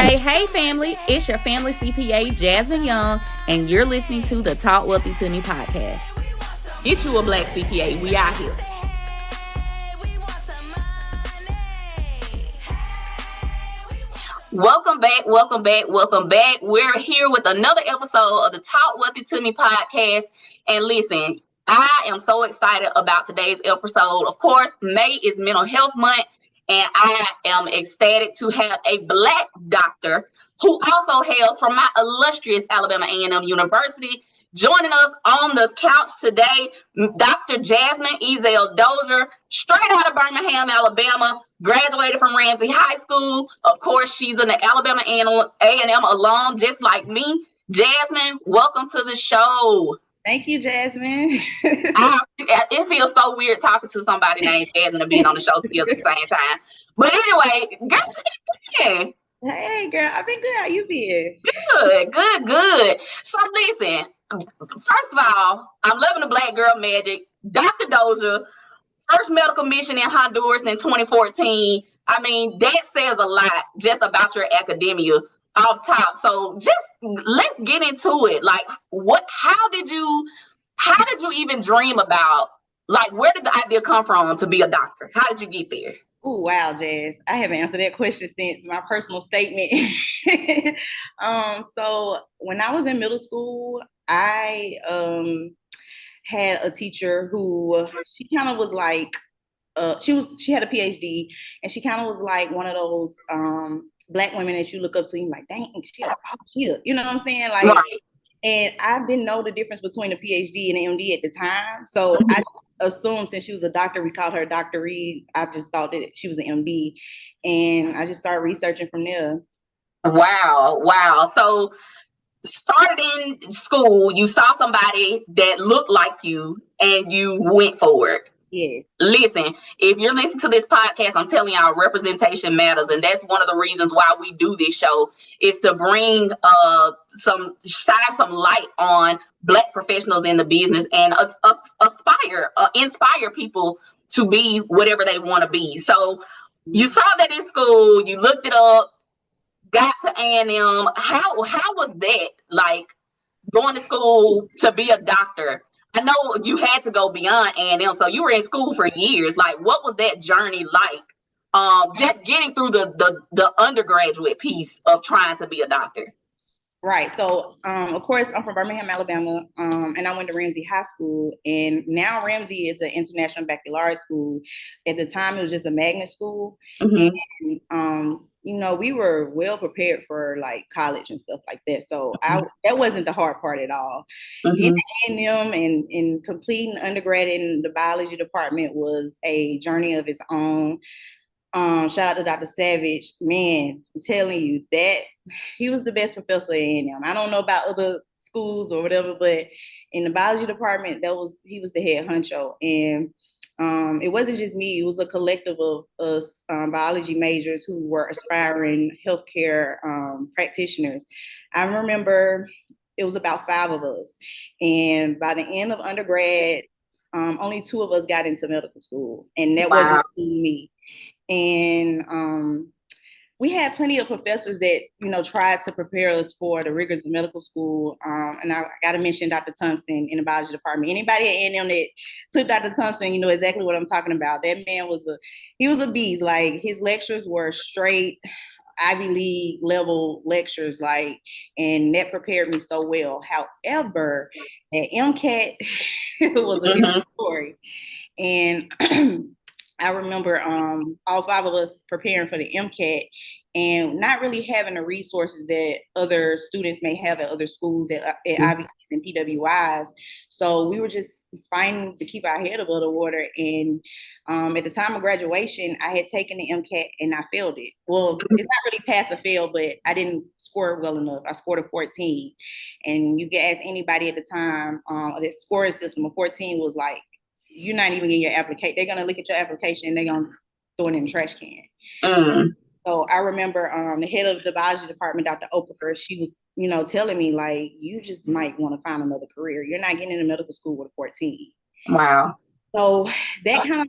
Hey, family. It's your family CPA, Jazmine Young, and you're listening to the Talk Wealthy to Me podcast. Get you a black CPA. We out here. Welcome back. We're here with another episode of the Talk Wealthy to Me podcast. And listen, I am so excited about today's episode. Of course, May is Mental Health Month, and I am ecstatic to have a black doctor who also hails from my illustrious Alabama A&M University. Joining us on the couch today, Dr. Jazmine Ezell Dozier, straight out of Birmingham, Alabama, graduated from Ramsey High School. Of course, she's an Alabama A&M alum, just like me. Jazmine, welcome to the show. Thank you, Jazmine. It feels so weird talking to somebody named Jazmine and being on the show together at the same time. But anyway, girl, hey, girl, I've been good. How you been? Good. So listen, first of all, I'm loving the black girl magic. Dr. Dozier, first medical mission in Honduras in 2014. I mean, that says a lot just about your academia off top. So just let's get into it. Like, how did you even dream about, like, where did the idea come from to be a doctor? How did you get there? Oh, wow, Jazz. I haven't answered that question since my personal statement. So when I was in middle school, I had a teacher who, she kind of was like, she had a PhD, and she kind of was like one of those black women that you look up to, and you're like, dang, you know what I'm saying? Like, right. And I didn't know the difference between a PhD and an MD at the time. So I assumed since she was a doctor, we called her Dr. Reed. I just thought that she was an MD. And I just started researching from there. Wow. So started in school, you saw somebody that looked like you and you went for it. Yeah. Listen, if you're listening to this podcast, I'm telling y'all, representation matters. And that's one of the reasons why we do this show, is to bring shine some light on black professionals in the business and inspire people to be whatever they want to be. So you saw that in school, you looked it up, got to A&M. How was that, like, going to school to be a doctor? I know you had to go beyond A&M, so you were in school for years. Like, what was that journey like? Just getting through the undergraduate piece of trying to be a doctor. Right. So, of course, I'm from Birmingham, Alabama, and I went to Ramsey High School. And now Ramsey is an international baccalaureate school. At the time, it was just a magnet school. Mm-hmm. And, we were well prepared for like college and stuff like that. So that wasn't the hard part at all. Mm-hmm. Getting A&M and completing undergrad in the biology department was a journey of its own. Shout out to Dr. Savage. Man, I'm telling you that he was the best professor at A&M. I don't know about other schools or whatever, but in the biology department, he was the head honcho. And it wasn't just me, it was a collective of us biology majors who were aspiring healthcare practitioners. I remember it was about 5 of us. And by the end of undergrad, only 2 of us got into medical school. And that wasn't me. And we had plenty of professors that, tried to prepare us for the rigors of medical school. And I got to mention Dr. Thompson in the biology department. Anybody at A&M that took Dr. Thompson, you know exactly what I'm talking about. That man was a beast. Like, his lectures were straight Ivy League level lectures, like, and that prepared me so well. However, at MCAT, it was a different story. And I remember all 5 of us preparing for the MCAT and not really having the resources that other students may have at other schools, at IVCs and PWIs. So we were just fighting to keep our head above the water. And at the time of graduation, I had taken the MCAT and I failed it. Well, it's not really pass or fail, but I didn't score well enough. I scored a 14. And you can ask anybody at the time, the scoring system of 14 was like, you're not even getting your application. They're going to look at your application and they're going to throw it in the trash can. So I remember the head of the biology department, Dr. Okafor, she was, telling me, like, you just might want to find another career. You're not getting into medical school with a 14. Wow. So that kind of,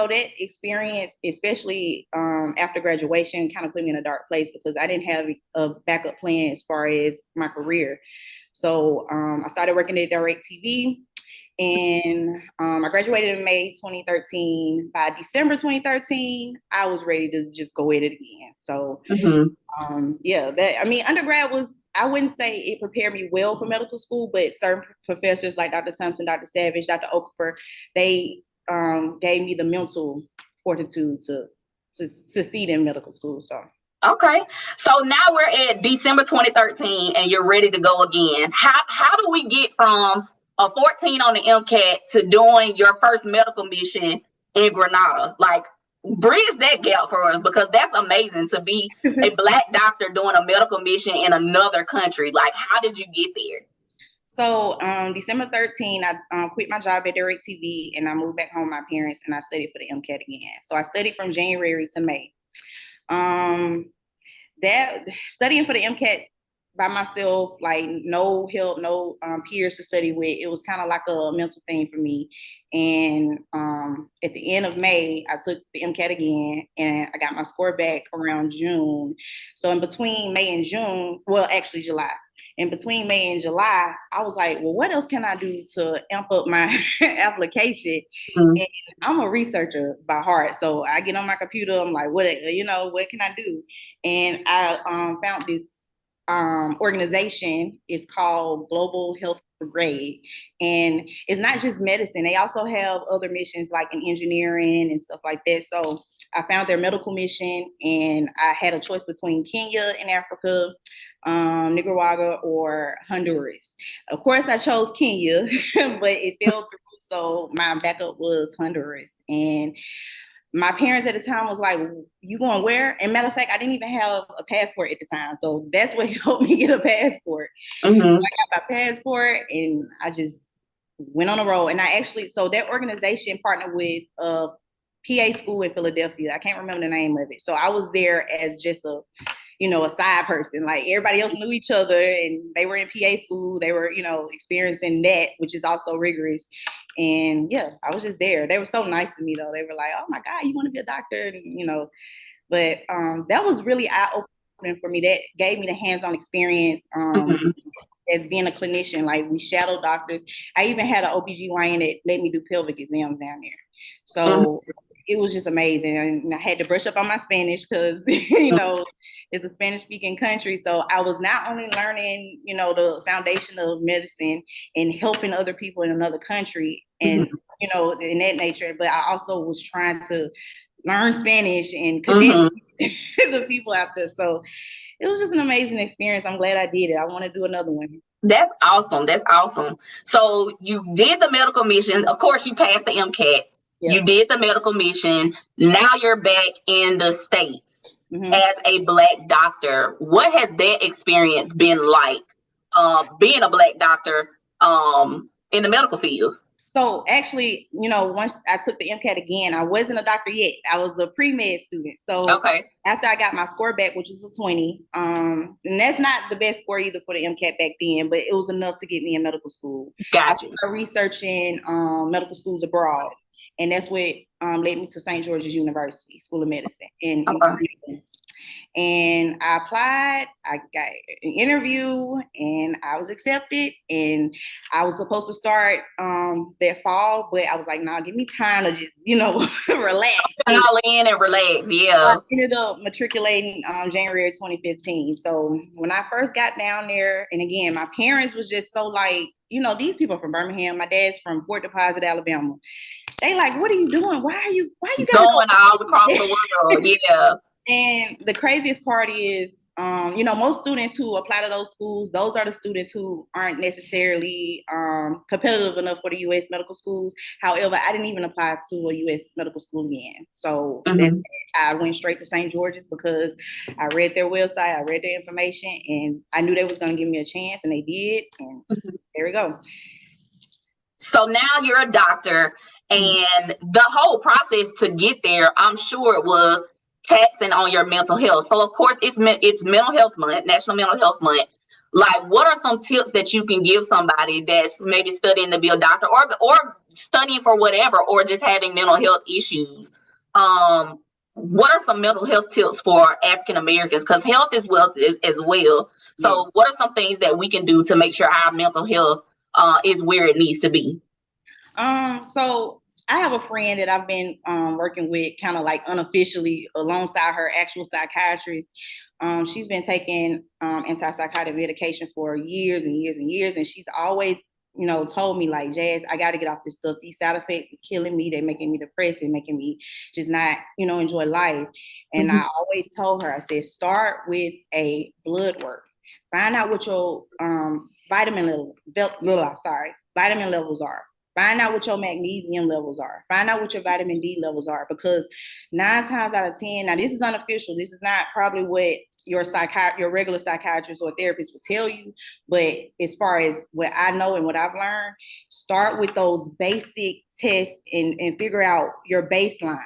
that experience, especially after graduation, kind of put me in a dark place because I didn't have a backup plan as far as my career. So I started working at DirecTV, and I graduated in May 2013. By December 2013, I was ready to just go at it again. So undergrad was, I wouldn't say it prepared me well for medical school, but certain professors like Dr. Thompson, Dr. Savage, Dr. Okafor, they gave me the mental fortitude to succeed in medical school. So. Okay. So now we're at December 2013 and you're ready to go again. How do we get from a 14 on the MCAT to doing your first medical mission in Grenada? Like, bridge that gap for us, because that's amazing to be a Black doctor doing a medical mission in another country. Like, how did you get there? So December 13, I quit my job at DirecTV and I moved back home with my parents and I studied for the MCAT again. So I studied from January to May. That studying for the MCAT by myself, like no help, no peers to study with, it was kind of like a mental thing for me. And at the end of May, I took the MCAT again and I got my score back around June. So in between May and June, well, actually July. In between May and July, I was like, well, what else can I do to amp up my application? Mm-hmm. And I'm a researcher by heart. So I get on my computer, I'm like, what can I do? And I found this organization. It's called Global Health Brigade. And it's not just medicine. They also have other missions like in engineering and stuff like that. So I found their medical mission and I had a choice between Kenya in Africa, Nicaragua, or Honduras. Of course, I chose Kenya, but it fell through. So my backup was Honduras. And my parents at the time was like, you going where? And matter of fact, I didn't even have a passport at the time. So that's what helped me get a passport. Mm-hmm. So I got my passport and I just went on the road. And so that organization partnered with a PA school in Philadelphia. I can't remember the name of it. So I was there as just a side person. Like everybody else knew each other and they were in PA school. They were, experiencing that, which is also rigorous. And yeah, I was just there. They were so nice to me though. They were like, oh my God, you want to be a doctor? And, but that was really eye-opening for me. That gave me the hands-on experience as being a clinician. Like we shadowed doctors. I even had an OBGYN that let me do pelvic exams down there. So it was just amazing. And I had to brush up on my Spanish because, it's a Spanish-speaking country. So I was not only learning, the foundation of medicine and helping other people in another country and, in that nature, but I also was trying to learn Spanish and connect the people out there. So it was just an amazing experience. I'm glad I did it. I want to do another one. That's awesome. That's awesome. So you did the medical mission. Of course, you passed the MCAT. Yep. You did the medical mission. Now you're back in the States as a Black doctor. What has that experience been like, being a Black doctor in the medical field? So actually, once I took the MCAT again, I wasn't a doctor yet. I was a pre-med student. So after I got my score back, which was a 20, and that's not the best score either for the MCAT back then, but it was enough to get me in medical school. Gotcha. I started researching medical schools abroad. And that's what led me to St. George's University, School of Medicine. And I applied, I got an interview, and I was accepted. And I was supposed to start that fall, but I was like, nah, give me time to just, relax. All in and relax, yeah. I ended up matriculating January 2015. So when I first got down there, and again, my parents was just so like, these people from Birmingham, my dad's from Fort Deposit, Alabama. They like, what are you doing? Why are you going all across the world? Yeah. And the craziest part is, most students who apply to those schools, those are the students who aren't necessarily competitive enough for the U.S. medical schools. However, I didn't even apply to a U.S. medical school again. So I went straight to St. George's because I read their website, I read their information, and I knew they was going to give me a chance, and they did. And there we go. So now you're a doctor, and the whole process to get there, I'm sure it was taxing on your mental health. So of course it's Mental Health Month, National Mental Health Month. Like, what are some tips that you can give somebody that's maybe studying to be a doctor, or studying for whatever, or just having mental health issues? What are some mental health tips for African Americans? Because health is wealth as well. So what are some things that we can do to make sure our mental health is where it needs to be? So I have a friend that I've been working with kind of like unofficially alongside her actual psychiatrist. She's been taking antipsychotic medication for years and years and years. And she's always, told me like, Jazz, I got to get off this stuff. These side effects is killing me. They're making me depressed and making me just not, enjoy life. And I always told her, I said, start with a blood work. Find out what your vitamin levels are. Find out what your magnesium levels are. Find out what your vitamin D levels are, because 9 times out of 10, now this is unofficial. This is not probably what your regular psychiatrist or therapist will tell you. But as far as what I know and what I've learned, start with those basic tests and figure out your baseline.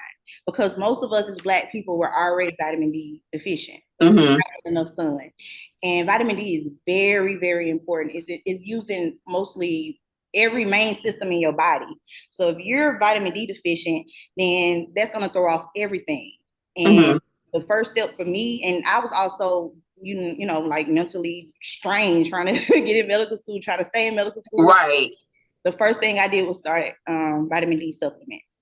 Because most of us as Black people were already vitamin D deficient. Not enough sun. And vitamin D is very, very important. It's using mostly every main system in your body. So if you're vitamin D deficient, then that's going to throw off everything. And the first step for me, and I was also, like mentally strained trying to get in medical school, trying to stay in medical school. Right. The first thing I did was start vitamin D supplements.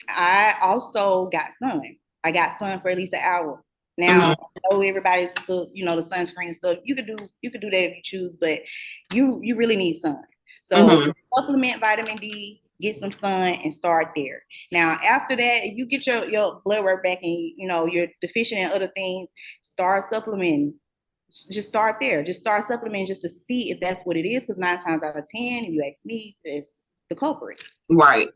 I also got sun. I got sun for at least an hour. Now, I know everybody's, the sunscreen stuff. You could do that if you choose, but you really need sun. So supplement vitamin D, get some sun, and start there. Now, after that, if you get your blood work back and you're deficient in other things, start supplementing. Just start there. Just start supplementing just to see if that's what it is. Because 9 times out of 10, if you ask me, it's the culprit. Right.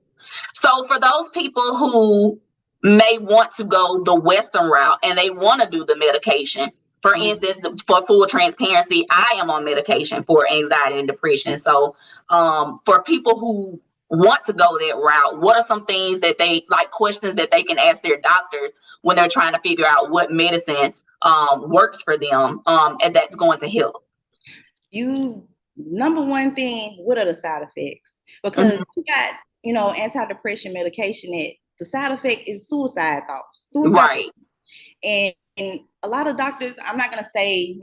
So for those people who may want to go the Western route and they want to do the medication, for instance, for full transparency, I am on medication for anxiety and depression. So for people who want to go that route, what are some things that questions that they can ask their doctors when they're trying to figure out what medicine works for them and that's going to help? Number one thing, what are the side effects? Because you got, antidepressant medication that the side effect is suicide thoughts. Right. And a lot of doctors, I'm not going to say,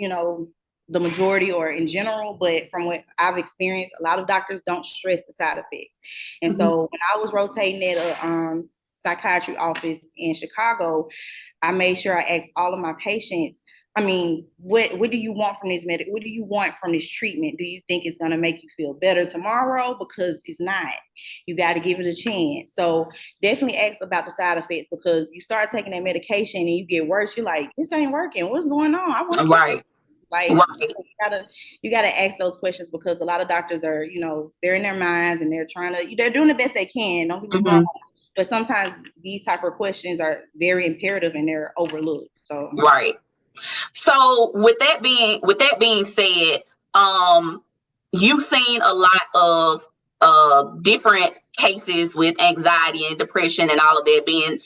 the majority or in general, but from what I've experienced, a lot of doctors don't stress the side effects. And so when I was rotating at a psychiatry office in Chicago, I made sure I asked all of my patients, what do you want from this what do you want from this treatment? Do you think it's going to make you feel better tomorrow? Because it's not. You got to give it a chance. So definitely ask about the side effects, because you start taking that medication and you get worse. You're like, this ain't working. What's going on? I want to right. Like, you gotta ask those questions, because a lot of doctors are, they're in their minds and they're doing the best they can. Don't get me wrong. But sometimes these type of questions are very imperative and they're overlooked. So right. So with that being said, you've seen a lot of different cases with anxiety and depression and all of that being,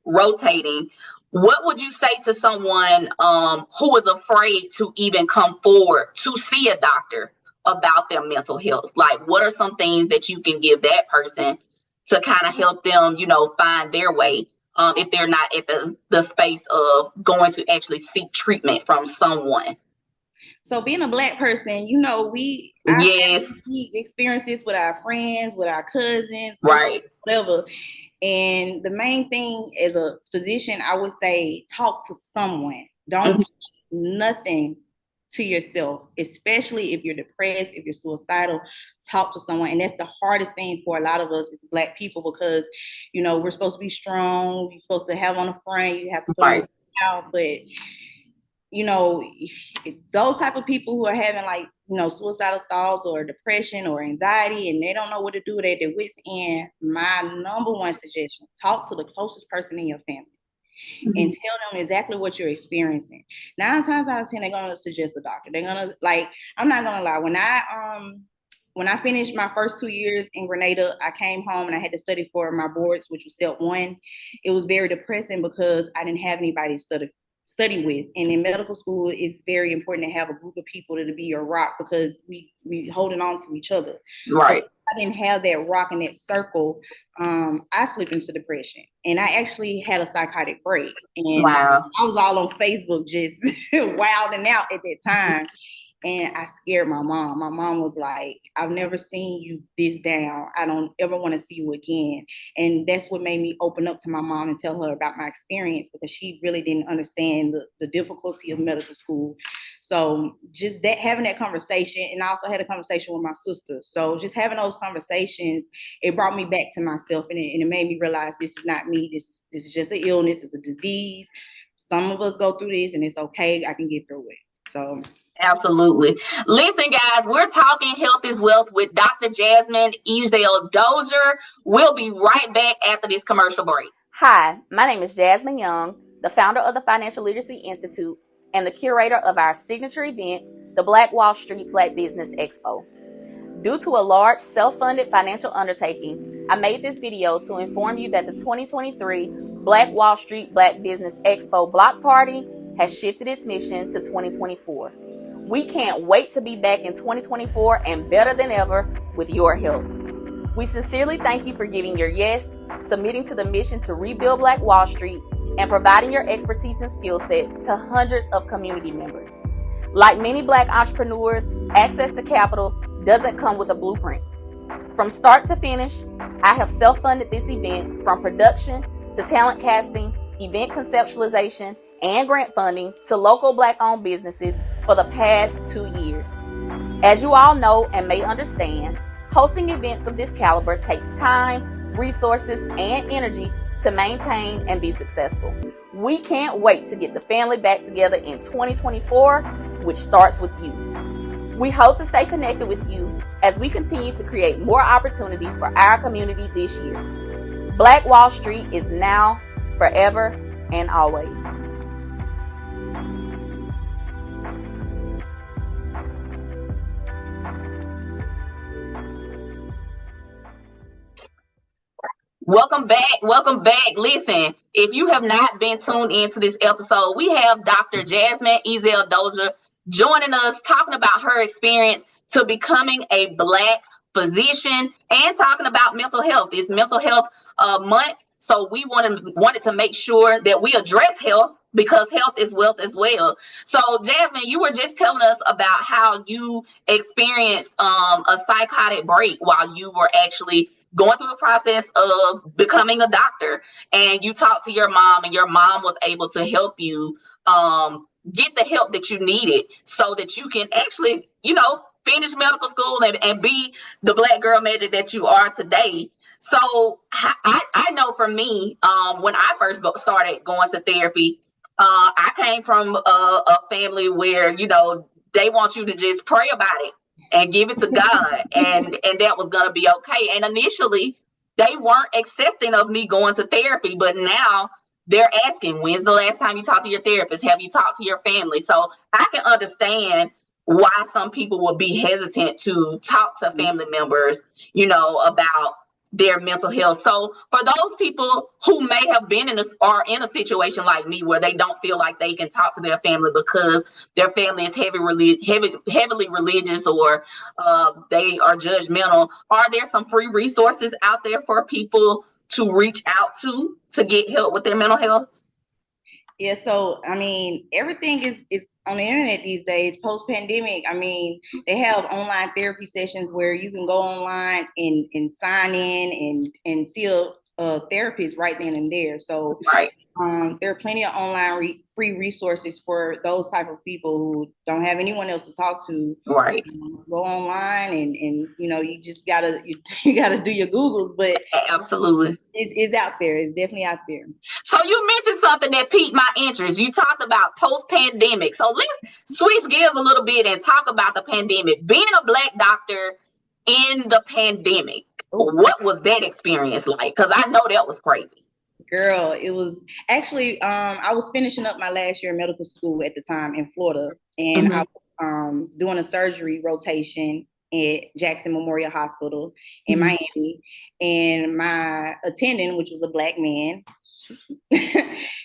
rotating. What would you say to someone who is afraid to even come forward to see a doctor about their mental health? Like, what are some things that you can give that person to kind of help them, find their way? If they're not at the space of going to actually seek treatment from someone. So being a Black person, we experience this with our friends, with our cousins, right? Whatever. And the main thing as a physician, I would say, talk to someone. Don't keep nothing to yourself, especially if you're depressed, if you're suicidal. Talk to someone. And that's the hardest thing for a lot of us as Black people, because we're supposed to be strong, you're supposed to have on the front, you have to put it out. But those type of people who are having suicidal thoughts or depression or anxiety, and they don't know what to do with it, their wits end, my number one suggestion: talk to the closest person in your family. And tell them exactly what you're experiencing. 9 times out of 10, they're gonna suggest a doctor. They're gonna I'm not gonna lie. When I finished my first 2 years in Grenada, I came home and I had to study for my boards, which was step 1. It was very depressing because I didn't have anybody to study with. And in medical school, it's very important to have a group of people to be your rock, because we holding on to each other. Right. So I didn't have that rock in that circle. I slipped into depression, and I actually had a psychotic break. And wow. I was all on Facebook just wilding out at that time. And I scared my mom. My mom was like, I've never seen you this down. I don't ever want to see you again. And that's what made me open up to my mom and tell her about my experience, because she really didn't understand the difficulty of medical school. So just that, having that conversation, and I also had a conversation with my sister. So just having those conversations, it brought me back to myself, and it made me realize this is not me. This is just an illness. It's a disease. Some of us go through this, and it's okay. I can get through it. So absolutely. Listen, guys, we're talking health is wealth with Dr. Jazmine Ezell Dozier. We'll be right back after this commercial break. Hi, my name is Jazmine Young, the founder of the Financial Literacy Institute and the curator of our signature event, the Black Wall Street Black Business Expo. Due to a large self-funded financial undertaking, I made this video to inform you that the 2023 Black Wall Street Black Business Expo block party has shifted its mission to 2024. We can't wait to be back in 2024 and better than ever with your help. We sincerely thank you for giving your yes, submitting to the mission to rebuild Black Wall Street, and providing your expertise and skill set to hundreds of community members. Like many Black entrepreneurs, access to capital doesn't come with a blueprint. From start to finish, I have self-funded this event, from production to talent casting, event conceptualization, and grant funding to local Black-owned businesses for the past 2 years. As you all know and may understand, hosting events of this caliber takes time, resources, and energy to maintain and be successful. We can't wait to get the family back together in 2024, which starts with you. We hope to stay connected with you as we continue to create more opportunities for our community this year. Black Wall Street is now, forever, and always. Welcome back. Welcome back. Listen, if you have not been tuned into this episode, we have Dr. Jazmine Ezell Dozier joining us, talking about her experience to becoming a Black physician and talking about mental health. It's mental health month, so we wanted to make sure that we address health, because health is wealth as well. So Jazmine, you were just telling us about how you experienced a psychotic break while you were actually going through the process of becoming a doctor, and you talked to your mom, and your mom was able to help you get the help that you needed so that you can actually, finish medical school and be the Black girl magic that you are today. So I know for me, when I first started going to therapy, I came from a family where, they want you to just pray about it and give it to God, and that was going to be okay. And initially, they weren't accepting of me going to therapy, but now they're asking, when's the last time you talked to your therapist? Have you talked to your family? So I can understand why some people would be hesitant to talk to family members, about their mental health. So for those people who may have been in a situation like me, where they don't feel like they can talk to their family because their family is heavily religious, or they are judgmental, are there some free resources out there for people to reach out to get help with their mental health? Yeah, so everything is on the internet these days. Post-pandemic, they have online therapy sessions where you can go online and sign in and see a therapist right then and there. So right. There are plenty of online free resources for those type of people who don't have anyone else to talk to. Right. Go online and you just gotta you gotta do your Googles, but absolutely, it's out there. It's definitely out there. So you mentioned something that piqued my interest. You talked about post-pandemic. So let's switch gears a little bit and talk about the pandemic. Being a Black doctor in the pandemic, what was that experience like? Because I know that was crazy. Girl, it was actually, I was finishing up my last year in medical school at the time in Florida, and I was doing a surgery rotation at Jackson Memorial Hospital in Miami, and my attendant, which was a Black man,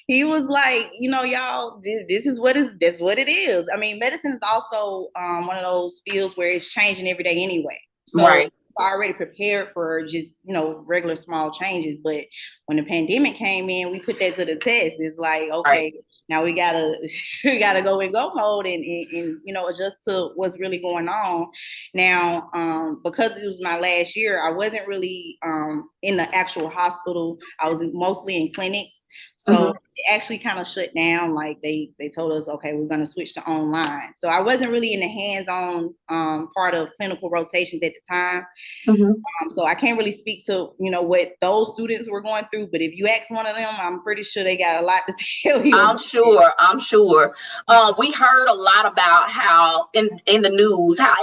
he was like, you know, y'all, this is what it is. I mean, medicine is also one of those fields where it's changing every day anyway. So Right. already prepared for just, you know, regular small changes. But when the pandemic came in, we put that to the test. It's like, okay, now we gotta go in go mode and you know, adjust to what's really going on. Now, because it was my last year, I wasn't really in the actual hospital. I was mostly in clinics. So it actually kind of shut down. Like they told us, okay, we're going to switch to online. So I wasn't really in the hands-on part of clinical rotations at the time. So I can't really speak to, you know, what those students were going through. But if you ask one of them, I'm pretty sure they got a lot to tell you. I'm sure. We heard a lot about how in the news, how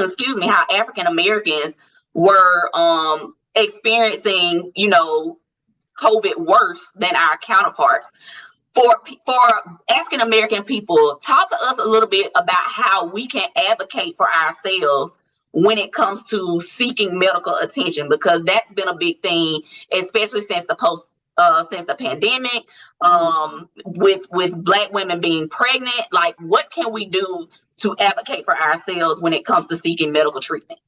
excuse me, how African Americans were experiencing, you know, COVID worse than our counterparts. For African American people, talk to us a little bit about how we can advocate for ourselves when it comes to seeking medical attention, because that's been a big thing, especially since the pandemic, with Black women being pregnant. Like, what can we do to advocate for ourselves when it comes to seeking medical treatment?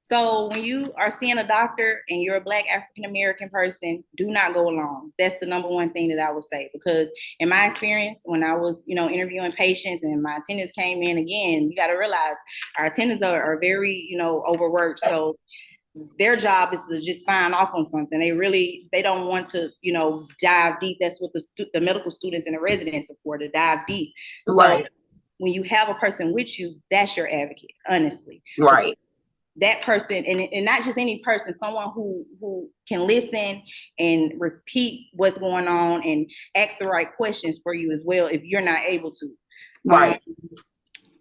So when you are seeing a doctor and you're a Black African American person, do not go alone. That's the number one thing that I would say, because in my experience, when I was, you know, interviewing patients and my attendants came in, again, you got to realize our attendants are very, you know, overworked. So their job is to just sign off on something. They don't want to, you know, dive deep. That's what the medical students and the residents are for, to dive deep. Right. So when you have a person with you, that's your advocate, honestly. Right. That person, and not just any person, someone who can listen and repeat what's going on and ask the right questions for you as well if you're not able to. Right.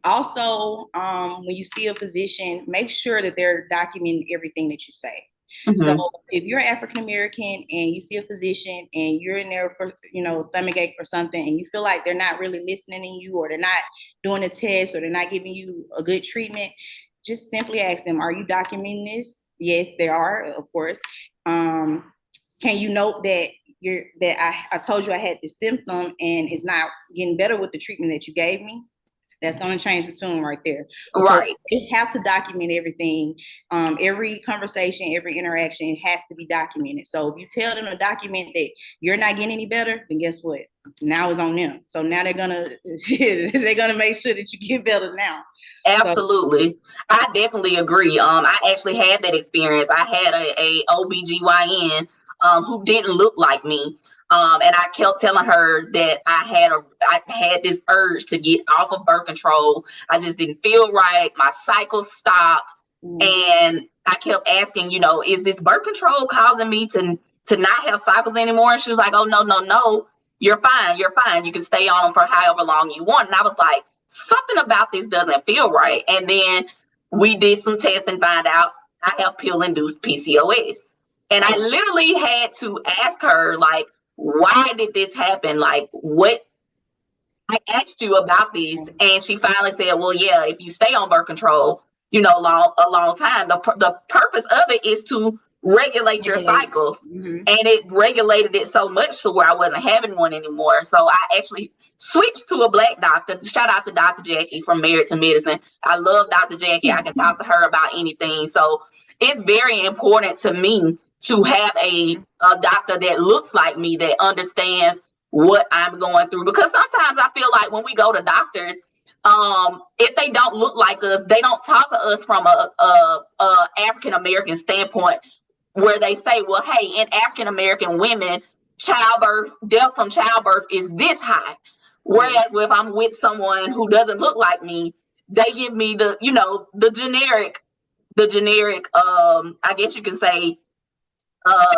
Also, when you see a physician, make sure that they're documenting everything that you say. So if you're African American and you see a physician and you're in there for, you know, stomach ache or something, and you feel like they're not really listening to you, or they're not doing a test, or they're not giving you a good treatment, just simply ask them, are you documenting this? Yes, they are, of course. Can you note that I told you I had this symptom and it's not getting better with the treatment that you gave me? That's going to change the tune right there. Right. You have to document everything. Every conversation, every interaction, it has to be documented. So if you tell them to document that you're not getting any better, then guess what? Now it's on them. So now they're gonna make sure that you get better now. Absolutely. I definitely agree. I actually had that experience. I had a OBGYN who didn't look like me. And I kept telling her that I had this urge to get off of birth control. I just didn't feel right. My cycle stopped. And I kept asking, you know, is this birth control causing me to not have cycles anymore? And she was like, oh, no, you're fine. You can stay on them for however long you want. And I was like, something about this doesn't feel right. And then we did some tests and find out I have pill-induced PCOS. And I literally had to ask her, like, why did this happen? Like, what? I asked you about this. And she finally said, well, yeah, if you stay on birth control, you know, a long time, the purpose of it is to regulate your cycles. And it regulated it so much to where I wasn't having one anymore. So I actually switched to a Black doctor. Shout out to Dr. Jackie from Married to Medicine. I love Dr. Jackie. I can talk to her about anything. So it's very important to me to have a doctor that looks like me, that understands what I'm going through. Because sometimes I feel like when we go to doctors, if they don't look like us, they don't talk to us from a African American standpoint, where they say, well, hey, in African American women, death from childbirth is this high. Whereas if I'm with someone who doesn't look like me, they give me the generic, I guess you can say,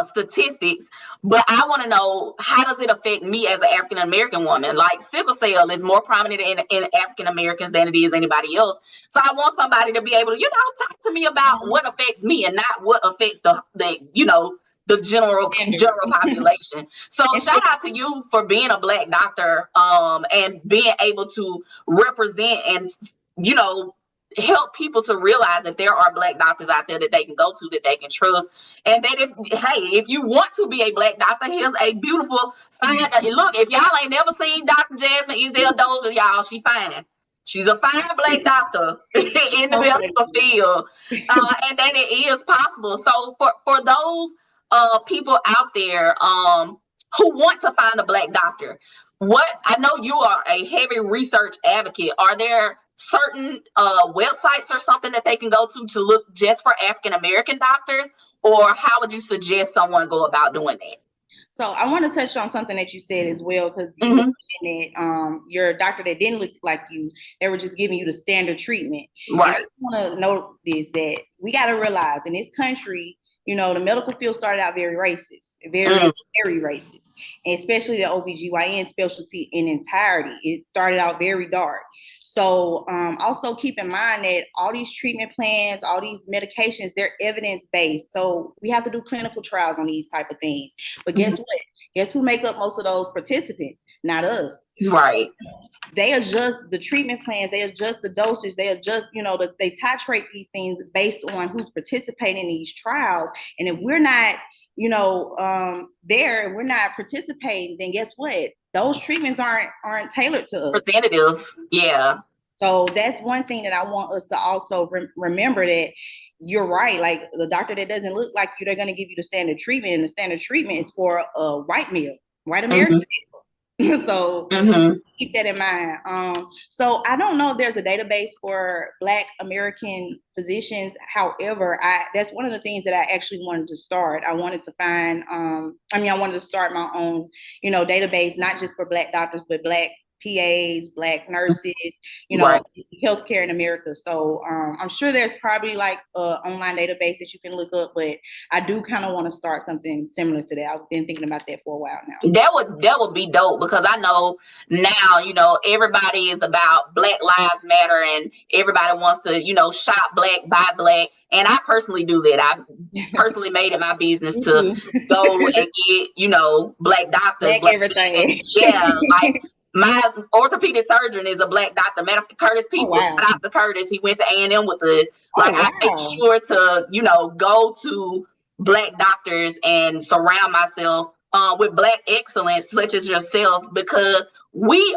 statistics. But I want to know, how does it affect me as an African American woman? Like, sickle cell is more prominent in African Americans than it is anybody else. So I want somebody to be able to, talk to me about what affects me and not what affects the general population. So shout out to you for being a Black doctor, and being able to represent and, help people to realize that there are Black doctors out there that they can go to, that they can trust, and that if you want to be a Black doctor, here's a beautiful fine. Look, if y'all ain't never seen Dr. Jazmine Ezell Dozier, y'all, she fine. She's a fine Black doctor in the medical field, and that it is possible. So for those people out there who want to find a Black doctor, what I know you are a heavy research advocate. Are there certain websites or something that they can go to look just for African American doctors, or how would you suggest someone go about doing that? So I want to touch on something that you said as well, because you were saying that your doctor that didn't look like you, they were just giving you the standard treatment. Right. And I want to note this, that we got to realize in this country, you know, the medical field started out very racist, very racist, and especially the OBGYN specialty in entirety. It started out very dark. So also keep in mind that all these treatment plans, all these medications, they're evidence-based. So we have to do clinical trials on these type of things. But guess what? Guess who make up most of those participants? Not us. Right. They adjust the treatment plans, they adjust the dosage, they adjust, you know, they titrate these things based on who's participating in these trials. And if we're not, you know, there and we're not participating, then guess what? Those treatments aren't tailored to us. Representative, yeah. So that's one thing that I want us to also remember, that you're right. Like the doctor that doesn't look like you, they're going to give you the standard treatment, and the standard treatment is for a white male, white American male. So keep that in mind. So I don't know if there's a database for Black American physicians. However, that's one of the things that I actually wanted to start. I wanted to find, I wanted to start my own, you know, database, not just for Black doctors, but Black PAs, Black nurses, you know, healthcare in America. So I'm sure there's probably like an online database that you can look up, but I do kind of want to start something similar to that. I've been thinking about that for a while now. That would be dope, because I know now, you know, everybody is about Black Lives Matter, and everybody wants to, you know, shop Black, buy Black. And I personally do that. I personally made it my business to go and get, you know, Black doctors, Black everything. Yeah, like my orthopedic surgeon is a Black doctor. Matter of fact, Curtis People, Dr. Curtis, he went to A&M with us. Like I make sure to, you know, go to Black doctors and surround myself with Black excellence, such as yourself, because we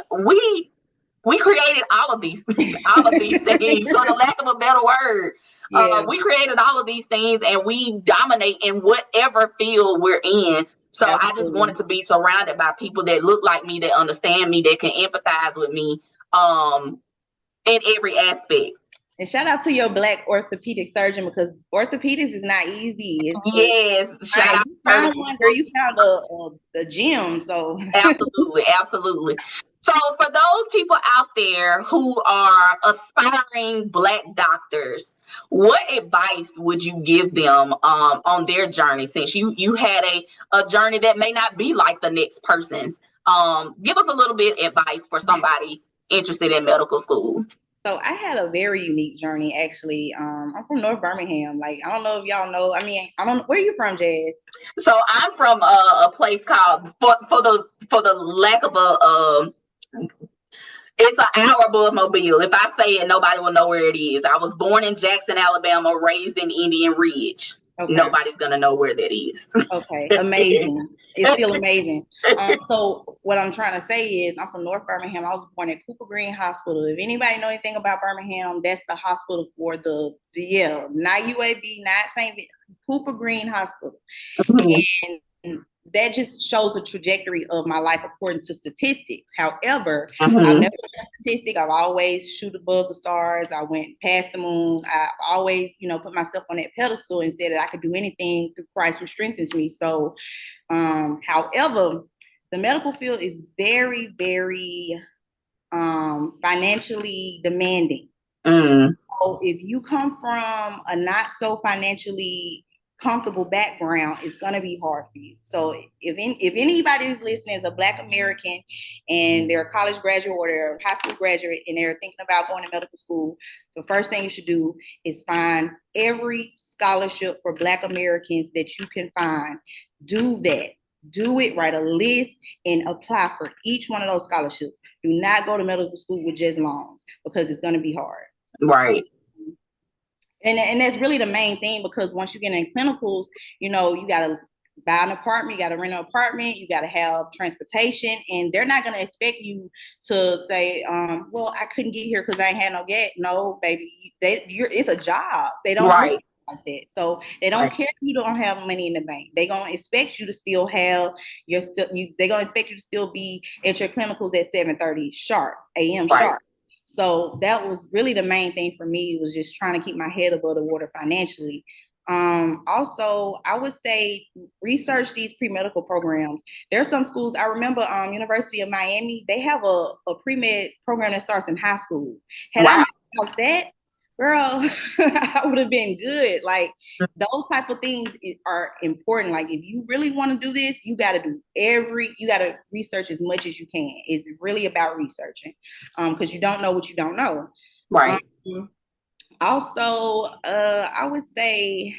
created all of these things, for the lack of a better word. We created all of these things, and we dominate in whatever field we're in. So I just wanted to be surrounded by people that look like me, that understand me, that can empathize with me in every aspect. And shout out to your Black orthopedic surgeon, because orthopedics is not easy. Shout out. You found a gym. So absolutely. So for those people out there who are aspiring Black doctors, what advice would you give them on their journey, since you had a journey that may not be like the next person's? Give us a little bit of advice for somebody interested in medical school. So I had a very unique journey, actually. I'm from North Birmingham. Like, I don't know if y'all know. Where are you from, Jazz? So I'm from a place called, for the lack of a it's an hour above Mobile. If I say it, nobody will know where it is. I was born in Jackson, Alabama, raised in Indian Ridge. Okay. Nobody's gonna know where that is. Okay, amazing. It's still amazing. So what I'm trying to say is, I'm from North Birmingham. I was born at Cooper Green Hospital. If anybody know anything about Birmingham, that's the hospital for not UAB, not St. Cooper Green Hospital. And that just shows the trajectory of my life according to statistics. However, I've never been a statistic. I've always shoot above the stars. I went past the moon. I always, you know, put myself on that pedestal and said that I could do anything through Christ who strengthens me. So, however, the medical field is very, very financially demanding. So if you come from a not so financially comfortable background, it's going to be hard for you. So if anybody is listening is a Black American and they're a college graduate or they're a high school graduate and they're thinking about going to medical school, the first thing you should do is find every scholarship for Black Americans that you can find. Do that. Do it, write a list and apply for each one of those scholarships. Do not go to medical school with just loans, because it's going to be hard. Right. And that's really the main thing, because once you get in clinicals, you got to buy an apartment, you got to rent an apartment, you got to have transportation, and they're not going to expect you to say, well, I couldn't get here because I ain't had no gas. No, baby, it's a job. They don't look like that. So they don't care if you don't have money in the bank. They're going to expect you to still have they're going to expect you to still be at your clinicals at 7:30 sharp, a.m. sharp. So that was really the main thing for me, was just trying to keep my head above the water financially. Also, I would say research these pre-medical programs. There's some schools, I remember University of Miami, they have a pre-med program that starts in high school. Had I known about that, girl, I would have been good. Like, those type of things are important. Like, if you really want to do this, you got to research as much as you can. It's really about researching, because you don't know what you don't know. Right. Also, I would say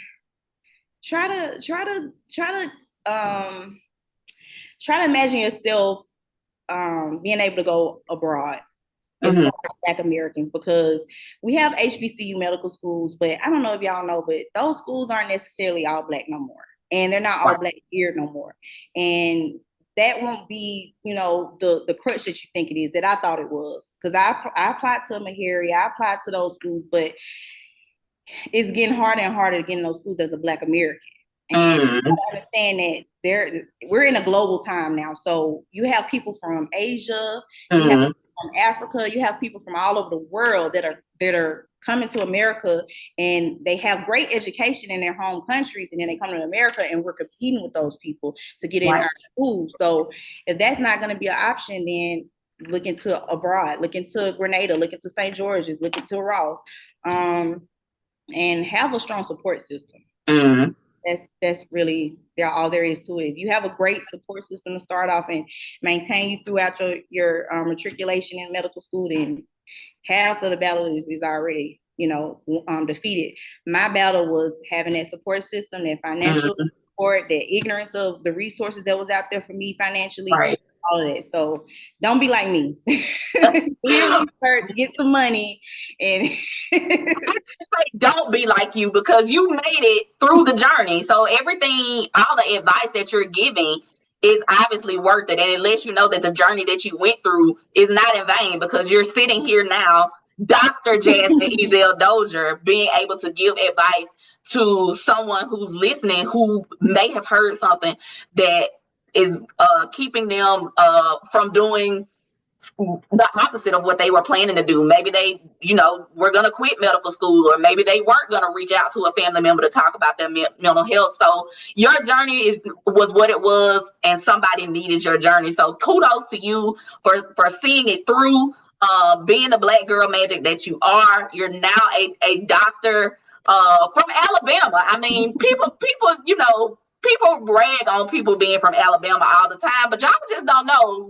try to imagine yourself being able to go abroad as far as Black Americans, because we have HBCU medical schools, but I don't know if y'all know, but those schools aren't necessarily all Black no more, and they're not all Black here no more, and that won't be, the crutch that you think it is, that I thought it was. Because I applied to Meharry, I applied to those schools, but it's getting harder and harder to get in those schools as a Black American. And you gotta understand that we're in a global time now. So you have people from Asia, you have people from Africa, you have people from all over the world that are coming to America, and they have great education in their home countries, and then they come to America, and we're competing with those people to get in our schools. So if that's not going to be an option, then look into abroad, look into Grenada, look into St. George's, look into Ross, and have a strong support system. That's really all there is to it. If you have a great support system to start off and maintain you throughout your matriculation in medical school, then half of the battle is already, defeated. My battle was having that support system, that financial support, that ignorance of the resources that was out there for me financially, all of that. So don't be like me. Research, get some money, and don't be like you, because you made it through the journey. So everything, all the advice that you're giving is obviously worth it. And it lets you know that the journey that you went through is not in vain, because you're sitting here now, Dr. Jazmine Ezell Dozier, being able to give advice to someone who's listening, who may have heard something that is keeping them from doing the opposite of what they were planning to do. Maybe they, were going to quit medical school, or maybe they weren't going to reach out to a family member to talk about their mental health. So your journey was what it was, and somebody needed your journey. So kudos to you for seeing it through, being the Black girl magic that you are. You're now a doctor from Alabama. I mean, people, people brag on people being from Alabama all the time, but y'all just don't know.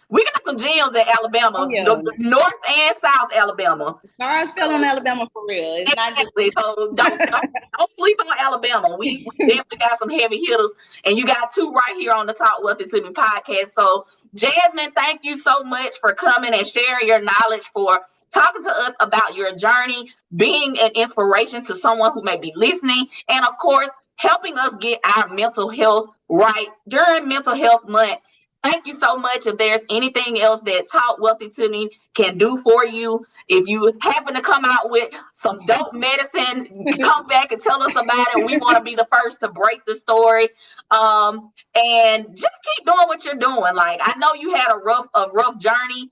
We got some gems in Alabama, North and South Alabama. Stars fell on Alabama for real. It's exactly. So don't sleep on Alabama. We definitely got some heavy hitters, and you got two right here on the Talk Wealthy to Me podcast. So Jazmine, thank you so much for coming and sharing your knowledge, for talking to us about your journey, being an inspiration to someone who may be listening, and of course, helping us get our mental health right during Mental Health Month. Thank you so much. If there's anything else that Talk Wealthy to Me can do for you, if you happen to come out with some dope medicine, come back and tell us about it. We want to be the first to break the story. And just keep doing what you're doing. Like, I know you had a rough journey.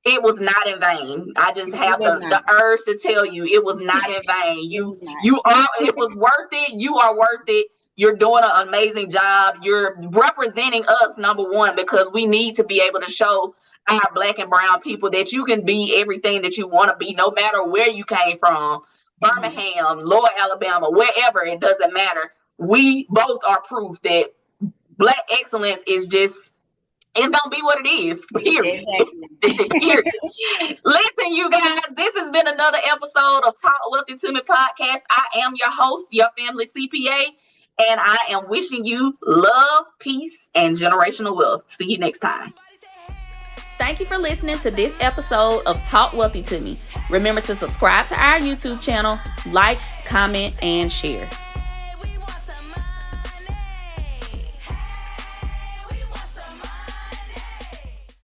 It was not in vain. I just have the urge to tell you, it was not in vain. It was worth it. You are worth it. You're doing an amazing job. You're representing us, number one, because we need to be able to show our Black and brown people that you can be everything that you want to be, no matter where you came from, Birmingham, Lower Alabama, wherever, it doesn't matter. We both are proof that Black excellence is just, it's going to be what it is. Period. Period. Listen, you guys, this has been another episode of Talk Wealthy to Me podcast. I am your host, your family CPA. And I am wishing you love, peace, and generational wealth. See you next time. thank you for listening to this episode of Talk Wealthy to Me. Remember to subscribe to our YouTube channel, like, comment, and share.